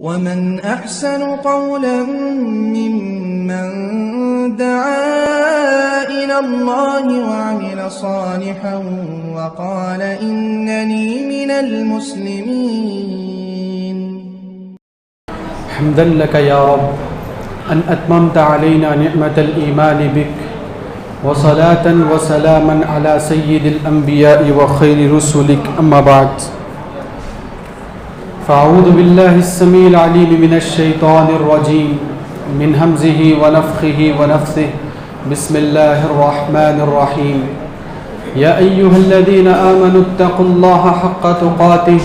ومن أحسن قولا ممن دعا إلى الله وعمل صالحا وقال إنني من المسلمين. حمدا لك يا رب أن أتممت علينا نعمة الإيمان بك، وصلاة وسلاما على سيد الأنبياء وخير رسلك، أما بعد. فأعوذ بالله السميع العليم من الشيطان الرجيم من همزه ونفخه ونفثه. بسم الله الرحمن الرحيم. يا أيها الذين آمنوا اتقوا الله حق تقاته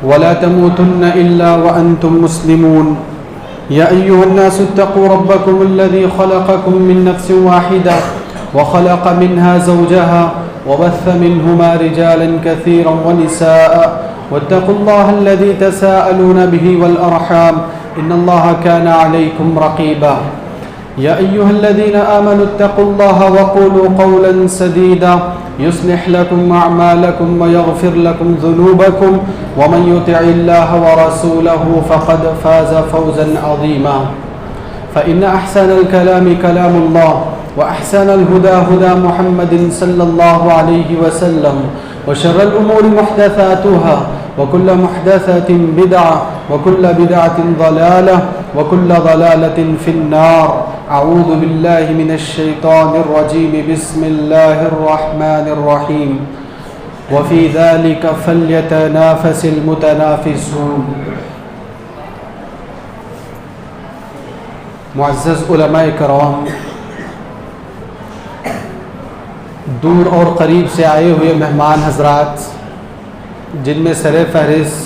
ولا تموتن إلا وأنتم مسلمون. يا أيها الناس اتقوا ربكم الذي خلقكم من نفس واحدة وخلق منها زوجها وبث منهما رجالا كثيرا ونساء، واتقوا الله الذي تساءلون به والأرحام إن الله كان عليكم رقيبا. يا أيها الذين آمنوا اتقوا الله وقولوا قولا سديدا يصلح لكم أعمالكم ويغفر لكم ذنوبكم، ومن يطع الله ورسوله فقد فاز فوزا عظيما. فإن أحسن الكلام كلام الله، وأحسن الهدى هدى محمد صلى الله عليه وسلم، وشر الأمور محدثاتها، وكل محدثة بدعة، وكل بدعة ضلالة، وكل ضلالة في النار. أعوذ بالله من الشيطان الرجيم. بسم الله الرحمن الرحيم. وفي ذلك فليتنافس المتنافسون. معزز علماء کرام، دور اور قریب سے آئے ہوئے مہمان حضرات، جن میں سر فہرست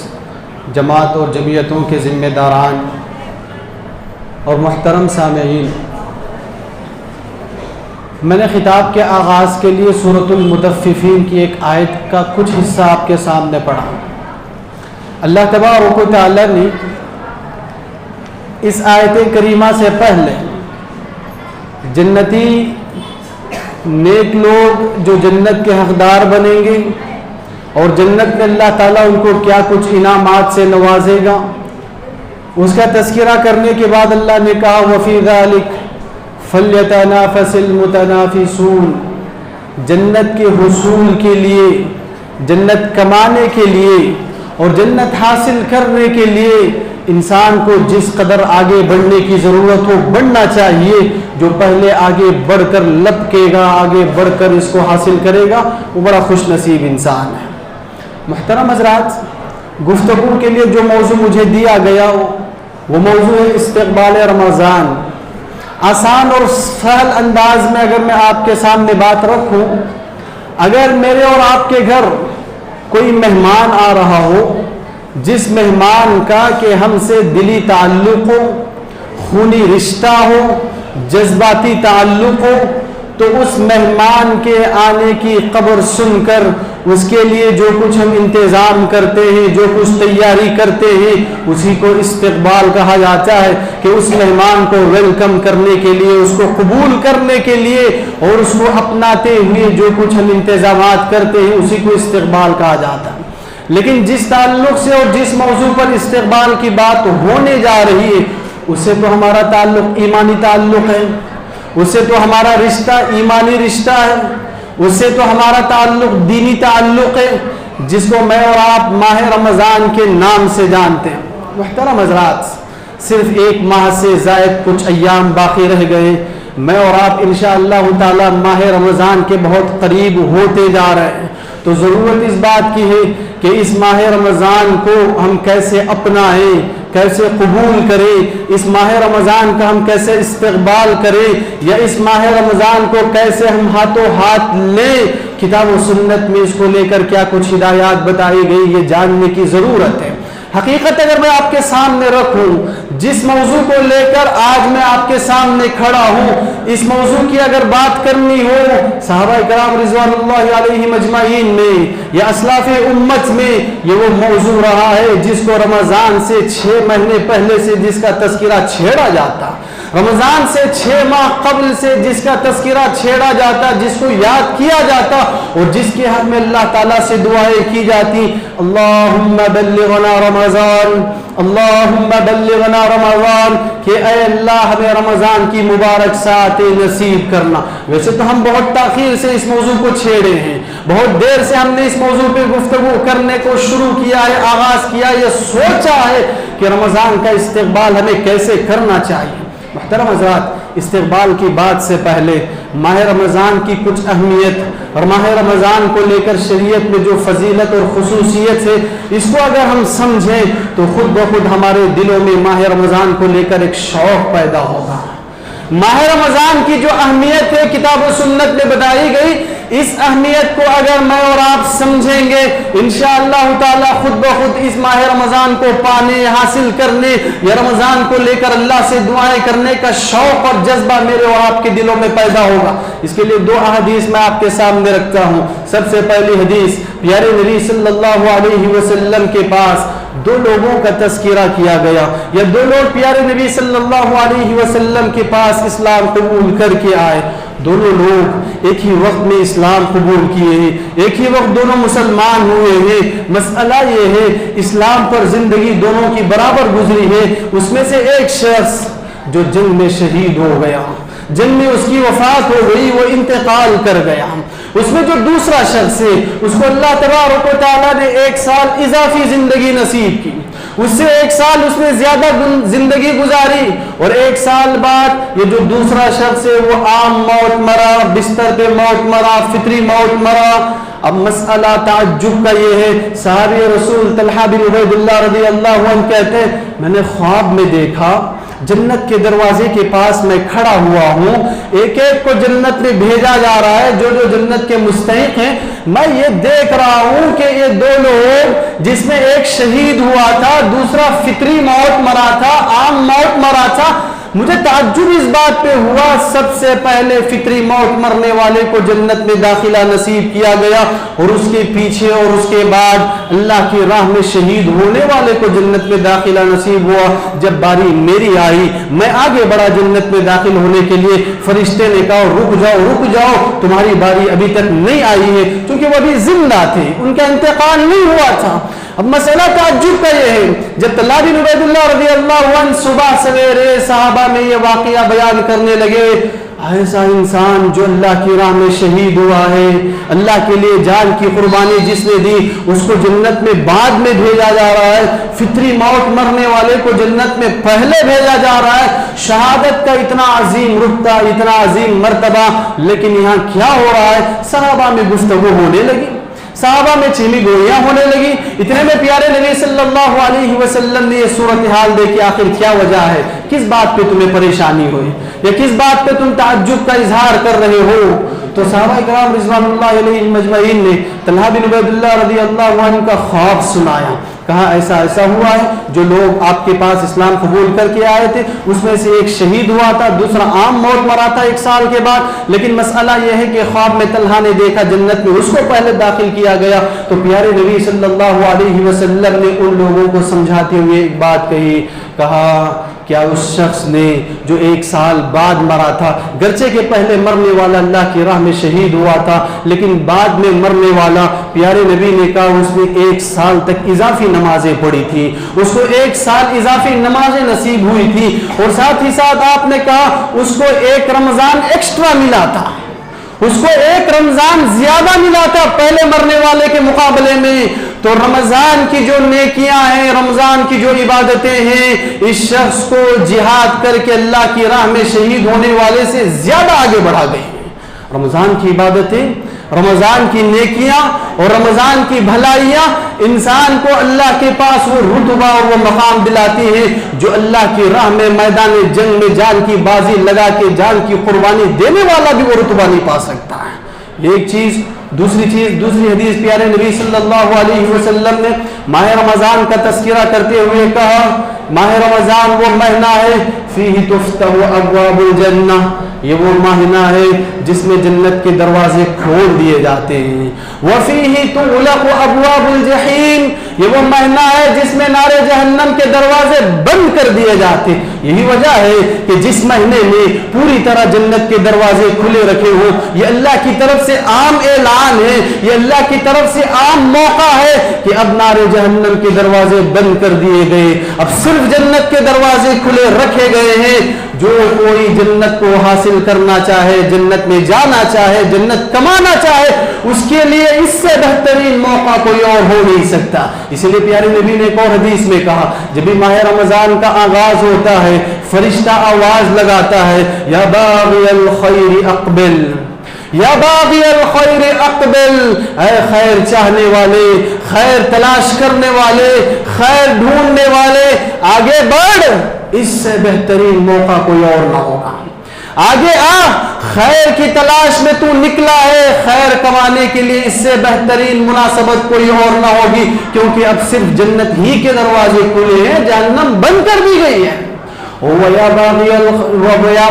جماعت اور جمعیتوں کے ذمہ داران اور محترم سامعین، میں نے خطاب کے آغاز کے لیے سورۃ المطففین کی ایک آیت کا کچھ حصہ آپ کے سامنے پڑھا. اللہ تبارک و تعالی نے اس آیت کریمہ سے پہلے جنتی نیک لوگ جو جنت کے حقدار بنیں گے اور جنت میں اللہ تعالیٰ ان کو کیا کچھ انعامات سے نوازے گا، اس کا تذکرہ کرنے کے بعد اللہ نے کہا وَفِي ذَلِكَ فَلْيَتَنَافَسِ الْمُتَنَافِسُونَ. جنت کے حصول کے لیے، جنت کمانے کے لیے اور جنت حاصل کرنے کے لیے انسان کو جس قدر آگے بڑھنے کی ضرورت ہو بڑھنا چاہیے. جو پہلے آگے بڑھ کر لپکے گا، آگے بڑھ کر اس کو حاصل کرے گا، وہ بڑا خوش نصیب انسان ہے. محترم حضرات، گفتگو کے لیے جو موضوع مجھے دیا گیا وہ موضوع ہے استقبال رمضان. آسان اور سہل انداز میں اگر میں آپ کے سامنے بات رکھوں، اگر میرے اور آپ کے گھر کوئی مہمان آ رہا ہو جس مہمان کا کہ ہم سے دلی تعلق ہو، خونی رشتہ ہو، جذباتی تعلق ہو، تو اس مہمان کے آنے کی خبر سن کر اس کے لیے جو کچھ ہم انتظام کرتے ہیں، جو کچھ تیاری کرتے ہیں، اسی کو استقبال کہا جاتا ہے. کہ اس مہمان کو ویلکم کرنے کے لیے، اس کو قبول کرنے کے لیے اور اس کو اپناتے ہوئے جو کچھ ہم انتظامات کرتے ہیں اسی کو استقبال کہا جاتا ہے. لیکن جس تعلق سے اور جس موضوع پر استقبال کی بات ہونے جا رہی ہے اس سے تو ہمارا تعلق ایمانی تعلق ہے، اس سے تو ہمارا رشتہ ایمانی رشتہ ہے، اس سے تو ہمارا تعلق دینی تعلق ہے، جس کو میں اور آپ ماہ رمضان کے نام سے جانتے ہیں. محترم حضرات، صرف ایک ماہ سے زائد کچھ ایام باقی رہ گئے. میں اور آپ انشاءاللہ تعالی ماہ رمضان کے بہت قریب ہوتے جا رہے ہیں. تو ضرورت اس بات کی ہے کہ اس ماہ رمضان کو ہم کیسے اپنائیں، کیسے قبول کریں، اس ماہ رمضان کا ہم کیسے استقبال کریں، یا اس ماہ رمضان کو کیسے ہم ہاتھوں ہاتھ لیں. کتاب و سنت میں اس کو لے کر کیا کچھ ہدایات بتائی گئی یہ جاننے کی ضرورت ہے. حقیقت اگر میں آپ کے سامنے رکھوں، جس موضوع کو لے کر آج میں آپ کے سامنے کھڑا ہوں، اس موضوع کی اگر بات کرنی ہو صحابہ کرام رضوان اللہ علیہم اجمعین میں یا اسلاف امت میں، یہ وہ موضوع رہا ہے جس کو رمضان سے 6 مہینے پہلے سے جس کا تذکرہ چھیڑا جاتا. رمضان سے 6 ماہ قبل سے جس کا تذکرہ چھیڑا جاتا، جس کو یاد کیا جاتا اور جس کے حق میں اللہ تعالیٰ سے دعائیں کی جاتی، اللہم بلغنا رمضان، اللہم بلغنا رمضان، کہ اے اللہ ہمیں رمضان کی مبارک ساعتیں نصیب کرنا۔ ویسے تو ہم بہت تاخیر سے اس موضوع کو چھیڑے ہیں، بہت دیر سے ہم نے اس موضوع پہ گفتگو کرنے کو شروع کیا ہے، آغاز کیا، یہ سوچا ہے کہ رمضان کا استقبال ہمیں کیسے کرنا چاہیے۔ محترم حضرات، استقبال کی بات سے پہلے ماہ رمضان کی کچھ اہمیت اور ماہ رمضان کو لے کر شریعت میں جو فضیلت اور خصوصیت ہے، اس کو اگر ہم سمجھیں تو خود بخود ہمارے دلوں میں ماہ رمضان کو لے کر ایک شوق پیدا ہوگا۔ ماہ رمضان کی جو اہمیت ہے کتاب و سنت میں بتائی گئی، اس اہمیت کو اگر میں اور آپ سمجھیں گے انشاءاللہ تعالی خود بخود اس ماہ رمضان کو پانے، حاصل کرنے یا رمضان کو لے کر اللہ سے دعائیں کرنے کا شوق اور جذبہ میرے اور آپ کے دلوں میں پیدا ہوگا۔ اس کے لیے 2 احادیث میں آپ کے سامنے رکھتا ہوں۔ سب سے پہلی حدیث، پیارے نبی صلی اللہ علیہ وسلم کے پاس 2 لوگوں کا تذکرہ کیا گیا، یا 2 لوگ پیارے نبی صلی اللہ علیہ وسلم کے پاس اسلام قبول کر کے آئے۔ دونوں لوگ ایک ہی وقت میں اسلام قبول کیے ہیں، ایک ہی وقت دونوں مسلمان ہوئے ہیں۔ مسئلہ یہ ہے اسلام پر زندگی دونوں کی برابر گزری ہے۔ اس میں سے ایک شخص جو جنگ میں شہید ہو گیا، جنگ میں اس کی وفات ہو گئی، وہ انتقال کر گیا۔ اس میں جو دوسرا شخص ہے اس کو اللہ تبارک و تعالیٰ نے 1 سال اضافی زندگی نصیب کی، اس سے 1 سال اس نے زیادہ زندگی گزاری، اور 1 سال بعد یہ جو دوسرا شخص ہے وہ عام موت مرا، بستر پہ موت مرا، فطری موت مرا۔ اب مسئلہ تعجب کا یہ ہے، صحابی رسول طلحہ بن عبید اللہ رضی اللہ عنہ کہتے ہیں میں نے خواب میں دیکھا جنت کے دروازے کے پاس میں کھڑا ہوا ہوں، ایک ایک کو جنت میں بھیجا جا رہا ہے، جو جو جنت کے مستحق ہیں۔ میں یہ دیکھ رہا ہوں کہ یہ 2 لوگ جس میں ایک شہید ہوا تھا، دوسرا فطری موت مرا تھا، عام موت مرا تھا۔ مجھے تعجب اس بات پہ ہوا، سب سے پہلے فطری موت مرنے والے کو جنت میں داخلہ نصیب کیا گیا، اور اس کے پیچھے اور اس کے بعد اللہ کی راہ میں شہید ہونے والے کو جنت میں داخلہ نصیب ہوا۔ جب باری میری آئی، میں آگے بڑھا جنت میں داخل ہونے کے لیے، فرشتے نے کہا رک جاؤ تمہاری باری ابھی تک نہیں آئی ہے، کیونکہ وہ ابھی زندہ تھے، ان کا انتقال نہیں ہوا تھا۔ اب مسئلہ تعجب کا یہ ہے، جب طلحہ بن عبید اللہ رضی اللہ عنہ صبح سویرے صحابہ میں یہ واقعہ بیان کرنے لگے، ایسا انسان جو اللہ کی راہ میں شہید ہوا ہے، اللہ کے لیے جان کی قربانی جس نے دی، اس کو جنت میں بعد میں بھیجا جا رہا ہے، فطری موت مرنے والے کو جنت میں پہلے بھیجا جا رہا ہے۔ شہادت کا اتنا عظیم رتبہ، اتنا عظیم مرتبہ، لیکن یہاں کیا ہو رہا ہے؟ صحابہ میں گفتگو ہونے لگی، صحابہ میں چینی گوئیاں ہونے لگی۔ اتنے میں پیارے نبی صلی اللہ علیہ وسلم نے یہ صورتحال دیکھی، آخر کیا وجہ ہے، کس بات پہ تمہیں پریشانی ہوئی یا کس بات پہ تم تعجب کا اظہار کر رہے ہو؟ تو صحابہ کرام رضوان اللہ علیہم اجمعین نے طلحہ بن عبید اللہ رضی اللہ عنہ کا خواب سنایا، کہا ایسا ہوا ہے، جو لوگ آپ کے پاس اسلام قبول کر کے آئے تھے اس میں سے ایک شہید ہوا تھا، دوسرا عام موت مرا تھا 1 سال کے بعد، لیکن مسئلہ یہ ہے کہ خواب میں طلحہ نے دیکھا جنت میں اس کو پہلے داخل کیا گیا۔ تو پیارے نبی صلی اللہ علیہ وسلم نے ان لوگوں کو سمجھاتے ہوئے ایک بات کہی، کہا کیا اس شخص نے جو 1 سال بعد مرا تھا، گرچہ کہ پہلے مرنے والا اللہ کی راہ میں شہید ہوا تھا لیکن بعد میں مرنے والا، پیارے نبی نے کہا اس نے 1 سال تک اضافی نمازیں پڑھی تھی، اس کو 1 سال اضافی نمازیں نصیب ہوئی تھی، اور ساتھ ہی ساتھ آپ نے کہا اس کو 1 رمضان ایکسٹرا ملا تھا، اس کو 1 رمضان زیادہ ملا تھا پہلے مرنے والے کے مقابلے میں۔ تو رمضان کی جو نیکیاں ہیں، رمضان کی جو عبادتیں ہیں، اس شخص کو جہاد کر کے اللہ کی راہ میں شہید ہونے والے سے زیادہ آگے بڑھا گئی ہیں۔ رمضان کی عبادتیں، رمضان کی نیکیاں اور رمضان کی بھلائیاں انسان کو اللہ کے پاس وہ رتبہ اور وہ مقام دلاتی ہیں جو اللہ کی راہ میں میدان جنگ میں جان کی بازی لگا کے جان کی قربانی دینے والا بھی وہ رتبہ نہیں پا سکتا ہے۔ ایک چیز، دوسری حدیث پیارے نبی صلی اللہ علیہ وسلم نے ماہ رمضان کا تذکرہ کرتے ہوئے کہا، ماہ رمضان وہ مہینہ ہے فیہ تفتح ابواب الجنہ، یہ وہ مہینہ ہے جس میں جنت کے دروازے کھول دیے جاتے ہیں، وفیہ تغلق ابواب الجحیم، یہ وہ مہینہ ہے جس میں نار جہنم کے دروازے بند کر دیے جاتے ہیں۔ یہی وجہ ہے کہ جس مہینے میں پوری طرح جنت کے دروازے کھلے رکھے ہوں، یہ اللہ کی طرف سے عام اعلان ہے، یہ اللہ کی طرف سے عام موقع ہے کہ اب نار جہنم کے دروازے بند کر دیے گئے، اب صرف جنت کے دروازے کھلے رکھے گئے ہیں۔ جو کوئی جنت کو حاصل کرنا چاہے، جنت میں جانا چاہے، جنت کمانا چاہے، اس کے لیے اس سے بہترین موقع کوئی اور ہو نہیں سکتا۔ اسی لیے پیارے نبی نے ایک اور حدیث میں کہا، جب بھی ماہ رمضان کا آغاز ہوتا ہے، فرشتہ آواز لگاتا ہے، یا باغی الخیر اقبل، یا باغی الخیر اقبل، اے خیر چاہنے والے، خیر تلاش کرنے والے، خیر ڈھونڈنے والے، آگے بڑھ، اس سے بہترین موقع کوئی اور نہ ہوگا۔ آگے آ، خیر کی تلاش میں تو نکلا ہے، خیر کمانے کے لیے اس سے بہترین مناسبت کوئی اور نہ ہوگی، کیونکہ اب صرف جنت ہی کے دروازے کھلے ہیں، جہنم بند کر دی گئی ہے۔ وَيَا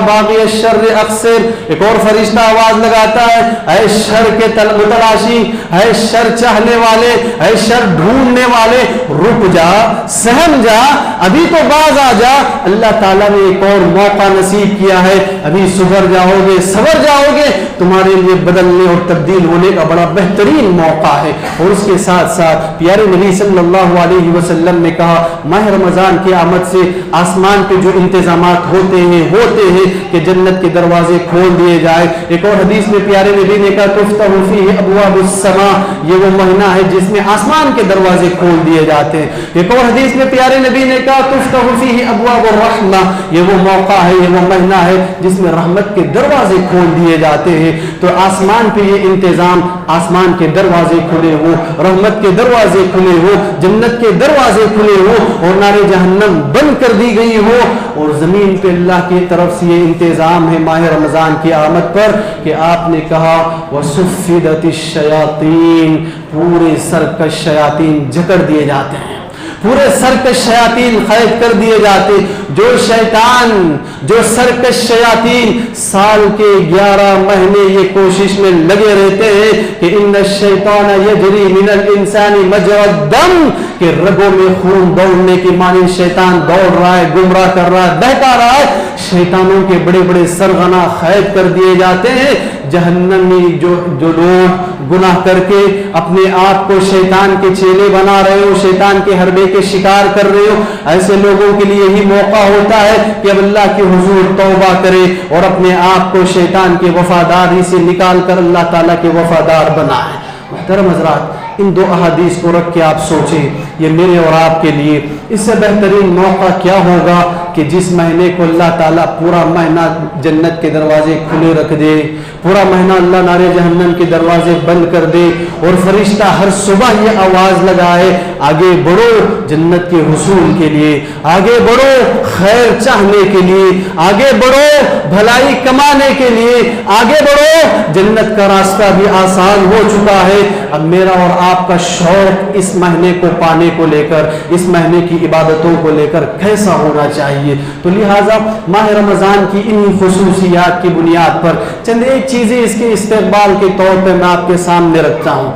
بَاغِيَ الشَّرِّ أَقْصِرْ، ایک اور فرشتہ آواز لگاتا ہے، اے شر کے متلاشی، اے شر چاہنے والے، اے شر ڈھونڈنے والے، رک جا، سہم جا، ابھی تو باز آ جا، اللہ تعالیٰ نے ایک اور موقع نصیب کیا ہے، ابھی سدھر جاؤ گے، سنور جاؤ گے، تمہارے لیے بدلنے اور تبدیل ہونے کا بڑا بہترین موقع ہے۔ اور اس کے ساتھ ساتھ پیارے نبی صلی اللہ علیہ وسلم نے کہا، ماہ رمضان کی آمد سے آسمان پہ جو انتظامات ہوتے ہیں کہ جنت کے دروازے کھول دیے جائے۔ ایک اور حدیث میں پیارے نبی نے کہا، تفتح فیہ ابواب السماء، یہ وہ مہینہ ہے جس میں آسمان کے دروازے کھول دیے جاتے ہیں۔ ایک اور حدیث میں پیارے نبی نے کہا، تفتح فیہ ابواب الرحمہ، یہ وہ موقع ہے، یہ وہ مہینہ ہے جس میں رحمت کے دروازے کھول دیے جاتے ہیں۔ تو آسمان پہ یہ انتظام، آسمان کے دروازے کھلے ہو، رحمت کے دروازے کھلے ہو، جنت کے دروازے کھلے ہو، اور نار جہنم بند کر دی گئی ہو، اور زمین پہ اللہ کی طرف سے یہ انتظام ہے ماہ رمضان کی آمد پر کہ آپ نے کہا، وَصُفِّدَتِ الشَّيَاطِينَ، پورے سرکش شیاطین جکڑ دیے جاتے ہیں، پورے سرکش شیاطین قید کر دیے جاتے۔ جو شیطان، جو سرکش شیاطین سال کے 11 مہینے یہ کوشش میں لگے رہتے ہیں کہ ان الشیطان یجری من الانسان مجرى الدم، کہ رگوں میں خون دوڑنے کی معنی شیطان دوڑ رہا ہے، گمراہ کر رہا ہے، بہکا رہا ہے۔ شیطانوں کے بڑے بڑے سرغنہ قید کر دیے جاتے ہیں۔ جہنم میں جو لوگ گناہ کر کے اپنے آپ کو شیطان کے چیلے بنا رہے ہو، شیطان کے حربے کے شکار کر رہے ہو، ایسے لوگوں کے لیے یہی موقع ہوتا ہے کہ اب اللہ کے حضور توبہ کرے اور اپنے آپ کو شیطان کے وفاداری سے نکال کر اللہ تعالیٰ کے وفادار بنائے۔ محترم حضرات، ان دو احادیث کو رکھ کے آپ سوچیں، یہ میرے اور آپ کے لیے اس سے بہترین موقع کیا ہوگا کہ جس مہینے کو اللہ تعالیٰ پورا مہینہ جنت کے دروازے کھلے رکھ دے، پورا مہینہ اللہ نار جہنم کے دروازے بند کر دے، اور فرشتہ ہر صبح یہ آواز لگائے، آگے بڑھو جنت کے حصول کے لیے، آگے بڑھو خیر چاہنے کے لیے، آگے بڑھو بھلائی کمانے کے لیے، آگے بڑھو، جنت کا راستہ بھی آسان ہو چکا ہے۔ اب میرا اور آپ کا شوق اس مہینے کو پانے کو لے کر، اس مہینے کی عبادتوں کو لے کر کیسا ہونا چاہیے؟ تو لہٰذا ماہ رمضان کی انہی خصوصیات کی بنیاد پر چند ایک چیزیں اس کے استقبال کے طور پہ میں آپ کے سامنے رکھتا ہوں۔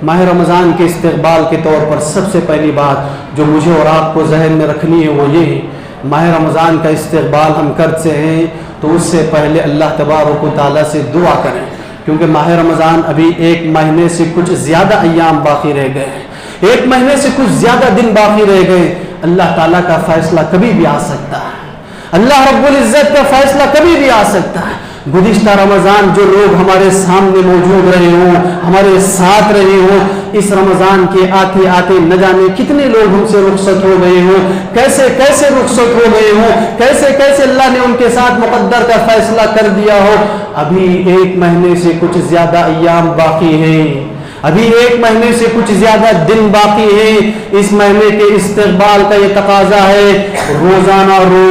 ماہ رمضان کے استقبال کے طور پر سب سے پہلی بات جو مجھے اور آپ کو ذہن میں رکھنی ہے وہ یہ ہے، ماہ رمضان کا استقبال ہم کرتے ہیں تو اس سے پہلے اللہ تبارک و تعالیٰ سے دعا کریں، کیونکہ ماہ رمضان ابھی ایک مہینے سے کچھ زیادہ ایام باقی رہ گئے ہیں، ایک مہینے سے کچھ زیادہ دن باقی رہ گئے۔ اللہ تعالیٰ کا فیصلہ کبھی بھی آ سکتا ہے، اللہ رب العزت کا فیصلہ کبھی بھی آ سکتا ہے۔ گزشتہ رمضان جو لوگ ہمارے سامنے موجود رہے ہوں، ہمارے ساتھ رہے ہوں، اس رمضان کے آتے آتے نہ جانے کتنے لوگ ہم سے رخصت ہو گئے ہوں، کیسے کیسے رخصت ہو گئے ہوں، کیسے کیسے اللہ نے ان کے ساتھ مقدر کا فیصلہ کر دیا ہو۔ ابھی ایک مہینے سے کچھ زیادہ ایام باقی ہیں، ابھی ایک مہینے سے کچھ زیادہ دن باقی ہیں۔ اس مہینے کے استقبال کا یہ تقاضا ہے، روزانہ رو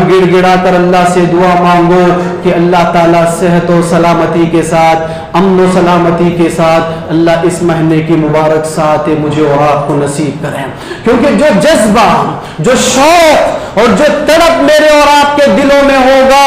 گڑ گڑا کر اللہ سے دعا مانگو کہ اللہ تعالیٰ صحت و سلامتی کے ساتھ، امن و سلامتی کے ساتھ اللہ اس مہینے کی مبارک ساتھ مجھے اور آپ کو نصیب کریں، کیونکہ جو جذبہ، جو شوق اور جو تڑپ میرے اور آپ کے دلوں میں ہوگا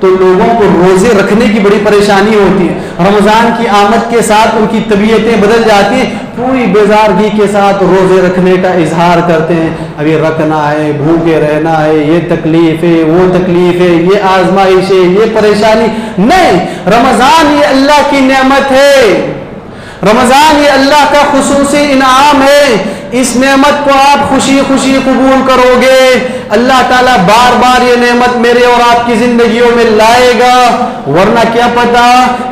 تو لوگوں کو روزے رکھنے کی بڑی پریشانی ہوتی ہے. رمضان کی آمد کے ساتھ ان کی طبیعتیں بدل جاتی ہیں, پوری بیزارگی کے ساتھ روزے رکھنے کا اظہار کرتے ہیں. ابھی رکھنا ہے, بھوکے رہنا ہے, یہ تکلیف ہے, وہ تکلیف ہے, یہ آزمائش ہے, یہ پریشانی. نہیں, رمضان یہ اللہ کی نعمت ہے, رمضان یہ اللہ کا خصوصی انعام ہے. اس نعمت کو آپ خوشی خوشی قبول کرو گے, اللہ تعالیٰ بار بار یہ نعمت میرے اور آپ کی زندگیوں میں لائے گا. ورنہ کیا پتا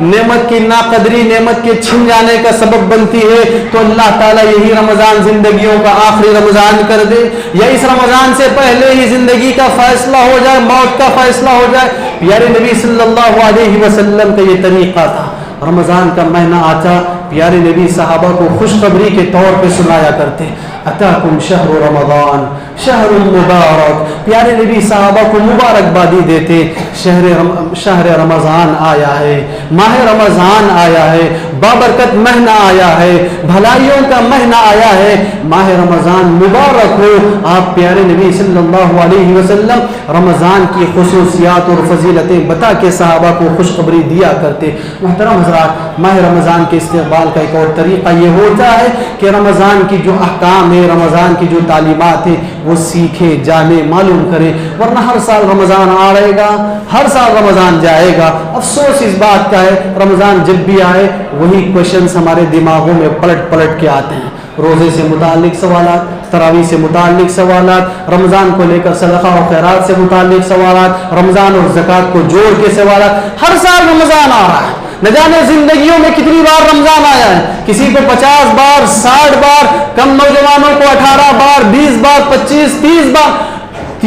نعمت کی ناقدری نعمت کے چھن جانے کا سبب بنتی ہے, تو اللہ تعالیٰ یہی رمضان زندگیوں کا آخری رمضان کر دے, یا اس رمضان سے پہلے ہی زندگی کا فیصلہ ہو جائے, موت کا فیصلہ ہو جائے. پیارے نبی صلی اللہ علیہ وسلم کا یہ طریقہ تھا. رمضان کا مہینہ آتا, پیارے نبی صحابہ کو خوشخبری کے طور پہ سنایا کرتے, اتاکم شہر رمضان شہر مبارک. پیارے نبی صحابہ کو مبارکبادی دیتے, شہر رمضان آیا ہے, ماہ رمضان آیا ہے, بابرکت مہینہ آیا ہے, بھلائیوں کا مہینہ آیا ہے, ماہ رمضان مبارک ہو. آپ پیارے نبی صلی اللہ علیہ وسلم رمضان کی خصوصیات اور فضیلتیں بتا کے صحابہ کو خوشخبری دیا کرتے. محترم حضرات, ماہ رمضان کے استقبال کا ایک اور طریقہ یہ ہوتا ہے کہ رمضان کی جو احکام ہے, رمضان کی جو تعلیمات ہیں, وہ سیکھیں, جانیں, معلوم کریں. ورنہ ہر سال رمضان آ رہے گا, ہر سال رمضان جائے گا. افسوس اس بات کا ہے, رمضان جب بھی آئے وہی کوشچنز ہمارے دماغوں میں پلٹ پلٹ کے آتے ہیں. روزے سے متعلق سوالات, تراویح سے متعلق سوالات, رمضان کو لے کر صدقہ و خیرات سے متعلق سوالات, رمضان اور زکوٰۃ کو جوڑ کے سوالات. ہر سال رمضان آ رہا ہے, نہ جانے زندگیوں میں کتنی بار رمضان آیا ہے. کسی کو 50 بار, 60 بار, کم نوجوانوں کو 18 بار, 20 بار, 25, 30 بار,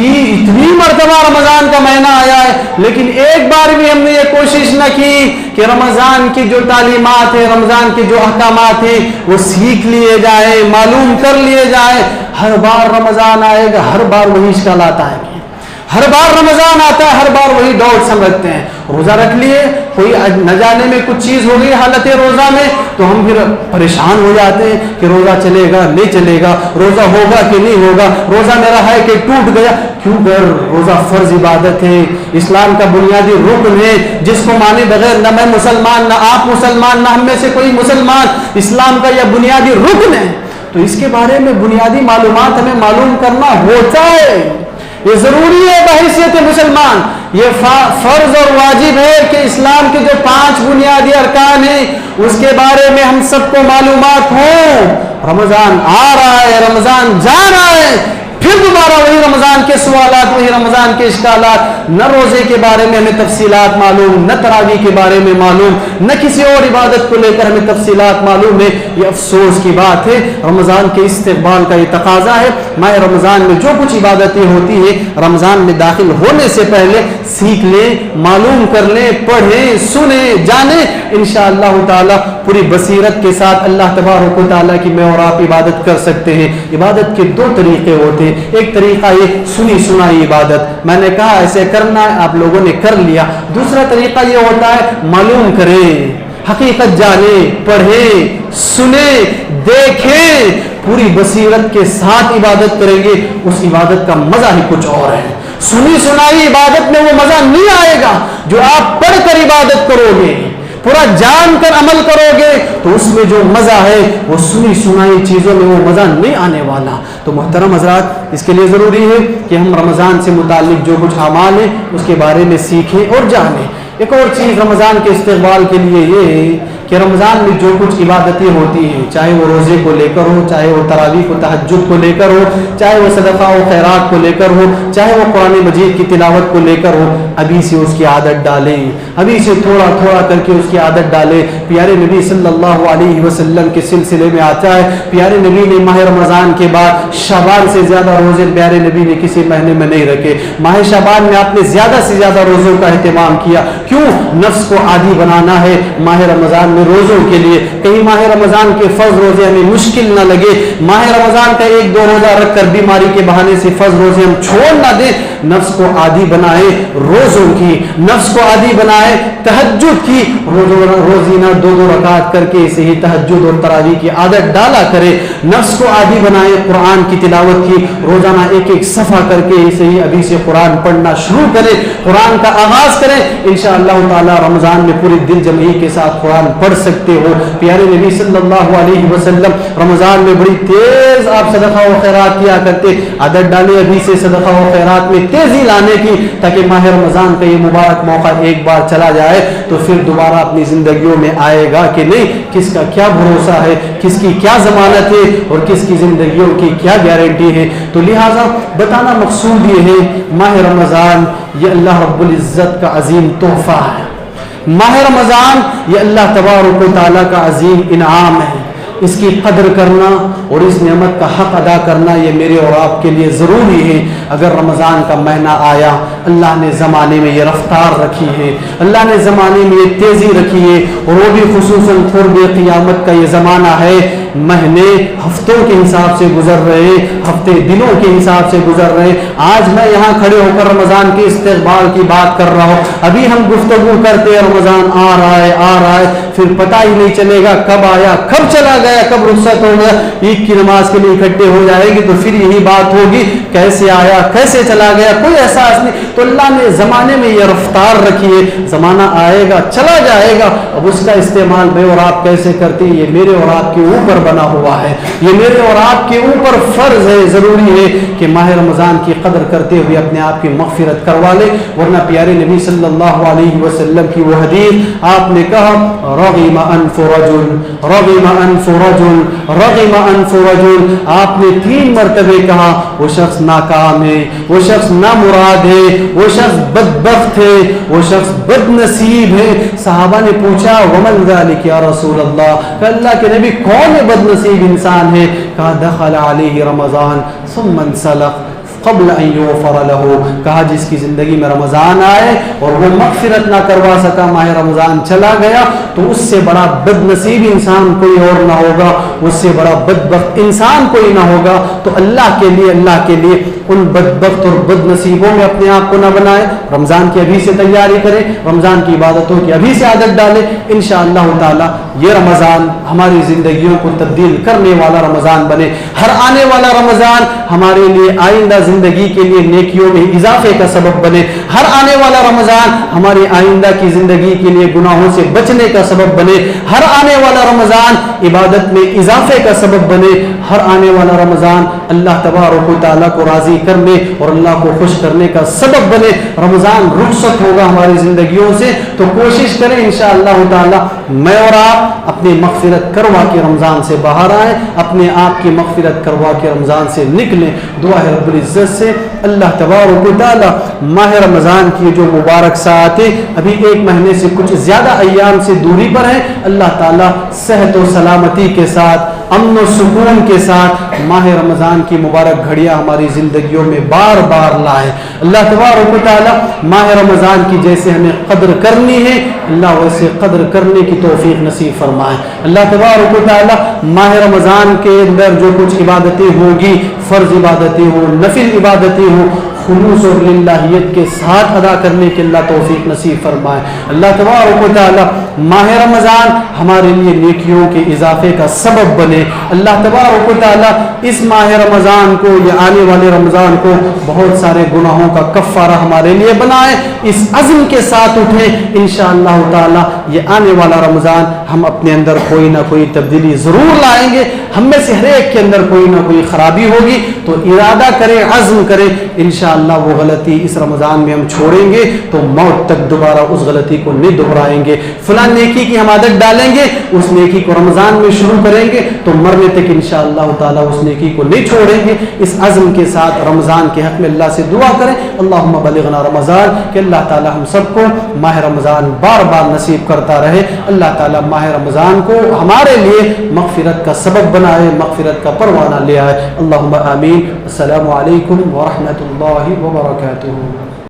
اتنی مرتبہ رمضان کا مہینہ آیا ہے. لیکن ایک بار بھی ہم نے یہ کوشش نہ کی کہ رمضان کی جو تعلیمات ہیں, رمضان کے جو احکامات ہیں, وہ سیکھ لیے جائیں, معلوم کر لیے جائیں. ہر بار رمضان آئے گا, ہر بار وہی اشکالات آئیں گے, ہر بار رمضان آتا ہے, ہر بار وہی ڈاؤٹس ہم رکھتے ہیں. روزہ رکھ لیے, کوئی نہ جانے میں کچھ چیز ہو گئی حالت روزہ میں, تو ہم پھر پریشان ہو جاتے ہیں کہ روزہ چلے گا نہیں چلے گا, روزہ ہوگا کہ نہیں ہوگا, روزہ میرا ہے کہ ٹوٹ گیا. کیوں کر روزہ فرض عبادت ہے, اسلام کا بنیادی رکن ہے, جس کو مانے بغیر نہ میں مسلمان, نہ آپ مسلمان, نہ ہم میں سے کوئی مسلمان. اسلام کا یہ بنیادی رکن ہے, تو اس کے بارے میں بنیادی معلومات ہمیں معلوم کرنا ہوتا ہے. یہ ضروری ہے بحیثیت مسلمان. یہ فرض اور واجب ہے کہ اسلام کے جو 5 بنیادی ارکان ہیں اس کے بارے میں ہم سب کو معلومات ہوں. رمضان آ رہا ہے, رمضان جا رہا ہے, پھر دوبارہ وہی رمضان کے سوالات, وہی رمضان کے اشکالات. نہ روزے کے بارے میں ہمیں تفصیلات معلوم, نہ تراویح کے بارے میں معلوم, نہ کسی اور عبادت کو لے کر ہمیں تفصیلات معلوم ہے. یہ افسوس کی بات ہے. رمضان کے استقبال کا یہ تقاضا ہے. ماہ رمضان میں جو کچھ عبادتیں ہوتی ہیں, رمضان میں داخل ہونے سے پہلے سیکھ لیں, معلوم کر لیں, پڑھیں, سنیں, جانیں. انشاءاللہ تعالی پوری بصیرت کے ساتھ اللہ تبارک و تعالیٰ کی میں اور آپ عبادت کر سکتے ہیں. عبادت کے 2 طریقے ہوتے ہیں. ایک طریقہ یہ سنی سنائی عبادت, میں نے کہا ایسے کرنا ہے, آپ لوگوں نے کر لیا. دوسرا طریقہ یہ ہوتا ہے معلوم کریں, حقیقت جانیں, پڑھیں, سنیں, دیکھیں, پوری بصیرت کے ساتھ عبادت کریں گے. اس عبادت کا مزہ ہی کچھ اور ہے. سنی سنائی عبادت میں وہ مزہ نہیں آئے گا جو آپ پڑھ کر عبادت کرو گے, پورا جان کر عمل کرو گے, تو اس میں جو مزہ ہے وہ سنی سنائی چیزوں میں وہ مزہ نہیں آنے والا. تو محترم حضرات, اس کے لیے ضروری ہے کہ ہم رمضان سے متعلق جو کچھ اعمال ہیں اس کے بارے میں سیکھیں اور جانیں. ایک اور چیز رمضان کے استقبال کے لیے یہ ہے کہ رمضان میں جو کچھ عبادتیں ہوتی ہیں, چاہے وہ روزے کو لے کر ہو, چاہے وہ تراویح و تہجد کو لے کر ہو, چاہے وہ صدقہ و خیرات کو لے کر ہو, چاہے وہ قرآن مجید کی تلاوت کو لے کر ہو, ابھی سے اس کی عادت ڈالیں, ابھی سے تھوڑا تھوڑا کر کے اس کی عادت ڈالیں. پیارے نبی صلی اللہ علیہ وسلم کے سلسلے میں آتا ہے, پیارے نبی نے ماہ رمضان کے بعد شعبان سے زیادہ روزے پیارے نبی نے کسی مہینے میں نہیں رکھے. ماہ شعبان میں آپ نے زیادہ سے زیادہ روزوں کا اہتمام کیا. کیوں؟ نفس کو عادی بنانا ہے. ماہ رمضان ہمیں روزوں کے لیے، کہیں ماہ رمضان کے فرض روزے ہمیں مشکل نہ لگے، ماہ رمضان کا 1-2 روزہ رکھ کر بیماری کے بہانے سے فرض روزے ہم چھوڑ نہ دیں، نفس کو عادی بنائے روزوں کی، نفس کو عادی بنائے تہجد کی، روزینہ 2-2 رکعت کر کے اسے ہی تہجد اور تراویح کی عادت ڈالا کرے، نفس کو عادی بنائے قرآن کی تلاوت کی، روزانہ 1-1 صفحہ کر کے اسے ہی ابھی سے قرآن پڑھنا شروع کرے، قرآن کا آغاز کریں، انشاءاللہ تعالی رمضان میں پوری دل جمعی کے ساتھ قرآن پڑھ سکتے ہو۔ پیارے نبی صلی اللہ علیہ وسلم رمضان میں بڑی تیز آپ صدقہ و خیرات کیا کرتے، عادت ڈالے ابھی سے صدقہ و خیرات میں تیزی لانے کی، تاکہ ماہ رمضان کا یہ مبارک موقع ایک بار چلا جائے تو پھر دوبارہ اپنی زندگیوں میں آئے گا کہ نہیں، کس کا کیا بھروسہ ہے، کس کی کیا ضمانت ہے اور کس کی زندگیوں کی کیا گارنٹی ہے۔ تو لہٰذا بتانا مقصود یہ ہے، ماہ رمضان یہ اللہ رب العزت کا عظیم تحفہ ہے، ماہ رمضان یہ اللہ تبارک و تعالیٰ کا عظیم انعام ہے، اس کی قدر کرنا اور اس نعمت کا حق ادا کرنا یہ میرے اور آپ کے لیے ضروری ہے۔ اگر رمضان کا مہینہ آیا، اللہ نے زمانے میں یہ رفتار رکھی ہے، اللہ نے زمانے میں یہ تیزی رکھی ہے، اور وہ بھی خصوصاً قرب قیامت کا یہ زمانہ ہے، مہینے ہفتوں کے حساب سے گزر رہے، ہفتے دنوں کے حساب سے گزر رہے۔ آج میں یہاں کھڑے ہو کر رمضان کے استقبال کی بات کر رہا ہوں، ابھی ہم گفتگو کرتے ہیں رمضان آ رہا ہے، پھر پتہ ہی نہیں چلے گا کب آیا، کب چلا گیا، کب رخصت ہو گیا، عید کی نماز کے لیے اکٹھے ہو جائے گی تو پھر یہی بات ہوگی کیسے آیا کیسے چلا گیا، کوئی احساس نہیں۔ تو اللہ نے زمانے میں یہ رفتار رکھی ہے، زمانہ آئے گا چلا جائے گا، اب اس کا استعمال میں اور آپ کیسے کرتے ہیں یہ میرے اور آپ کے اوپر بنا ہوا ہے، یہ میرے اور آپ کے اوپر فرض ہے، ضروری ہے کہ ماہ رمضان کی قدر کرتے ہوئے اپنے آپ کی مغفرت کروا لے، ورنہ پیارے نبی صلی اللہ علیہ وسلم کی وہ حدیث آپ نے کہا رغم انف رجل، رغم انف رجل، رغم انف رجل، آپ نے 3 مرتبہ کہا وہ شخص ناکام ہے، وہ شخص نامراد ہے، وہ شخص بدبخت ہے، وہ شخص بد نصیب ہے۔ صحابہ نے پوچھا ومن ذلک یا رسول اللہ، کہ اللہ کے نبی کون ہے بد نصیب انسان ہے؟ کہا دخل علیہ رمضان ثم انسلخ قبل ان یغفر له، کہا جس کی زندگی میں رمضان آئے اور وہ مغفرت نہ کروا سکا، ماہ رمضان چلا گیا، تو اس سے بڑا بد نصیب انسان کوئی اور نہ ہوگا، اس سے بڑا بدبخت انسان کوئی نہ ہوگا۔ تو اللہ کے لیے ان بدبخت اور بد نصیبوں میں اپنے آپ کو نہ بنائے، رمضان کی ابھی سے تیاری کریں، رمضان کی عبادتوں کی ابھی سے عادت ڈالیں، انشاءاللہ تعالی یہ رمضان ہماری زندگیوں کو تبدیل کرنے والا رمضان بنے، ہر آنے والا رمضان ہمارے لیے آئندہ زندگی کے لیے نیکیوں میں اضافے کا سبب بنے، ہر آنے والا رمضان ہماری آئندہ کی زندگی کے لیے گناہوں سے بچنے کا سبب بنے، ہر آنے والا رمضان عبادت میں اضافے کا سبب بنے، ہر آنے والا رمضان اللہ تبارک و تعالیٰ کو راضی کرنے اور اللہ کو خوش کرنے کا سبب بنے۔ رمضان رخصت ہوگا ہماری زندگیوں سے، تو کوشش کریں انشاءاللہ تعالیٰ میں اور آپ اپنی مغفرت کروا کے رمضان سے باہر آئیں، اپنے آپ کی مغفرت کروا کے رمضان سے نکلیں۔ دعا ہے رب العزت سے اللہ تبارک و تعالیٰ ماہ رمضان کی جو مبارک ساعتیں ابھی 1 مہینے سے کچھ زیادہ ایام سے دوری پر ہیں، اللہ تعالیٰ صحت و سلامتی کے ساتھ، امن و سکون کے ساتھ ماہ رمضان کی مبارک گھڑیاں ہماری زندگیوں میں بار بار لائے۔ اللہ تبارک و تعالیٰ ماہ رمضان کی جیسے ہمیں قدر کرنی ہے، اللہ ویسے قدر کرنے کی توفیق نصیب فرمائے۔ اللہ تبارک و تعالیٰ ماہ رمضان کے اندر جو کچھ عبادتیں ہوگی، فرض عبادتیں ہوں، نفل عبادتیں ہوں، خلوص اور للہیت کے ساتھ ادا کرنے کے اللہ توفیق نصیب فرمائے۔ اللہ تبارک و تعالیٰ ماہ رمضان ہمارے لیے نیکیوں کے اضافے کا سبب بنے۔ اللہ تبارک و تعالیٰ اس ماہ رمضان کو یا آنے والے رمضان کو بہت سارے گناہوں کا کفارہ ہمارے لیے بنائے۔ اس عزم کے ساتھ اٹھیں انشاءاللہ تعالیٰ یہ آنے والا رمضان ہم اپنے اندر کوئی نہ کوئی تبدیلی ضرور لائیں گے، ہم میں سے ہر ایک کے اندر کوئی نہ کوئی خرابی ہوگی، تو ارادہ کریں، عزم کریں، انشاءاللہ وہ غلطی اس رمضان میں ہم چھوڑیں گے تو موت تک دوبارہ اس غلطی کو نہیں دہرائیں گے۔ فلاں نیکی کی ہم عادت ڈالیں گے، اس نیکی کو رمضان میں شروع کریں گے تو مرنے تک انشاءاللہ تعالیٰ اس نیکی کو نہیں چھوڑیں گے۔ اس عزم کے ساتھ رمضان کے حق میں اللہ سے دعا کریں، اللہم بلغنا رمضان، کہ اللہ تعالیٰ ہم سب کو ماہ رمضان بار بار نصیب کرتا رہے۔ اللہ تعالیٰ ماہ رمضان کو ہمارے لیے مغفرت کا سبب بنائے، مغفرت کا پروانہ لے آئے۔ اللہم آمین۔ السلام علیکم ورحمۃ اللہ وبرکاتہ۔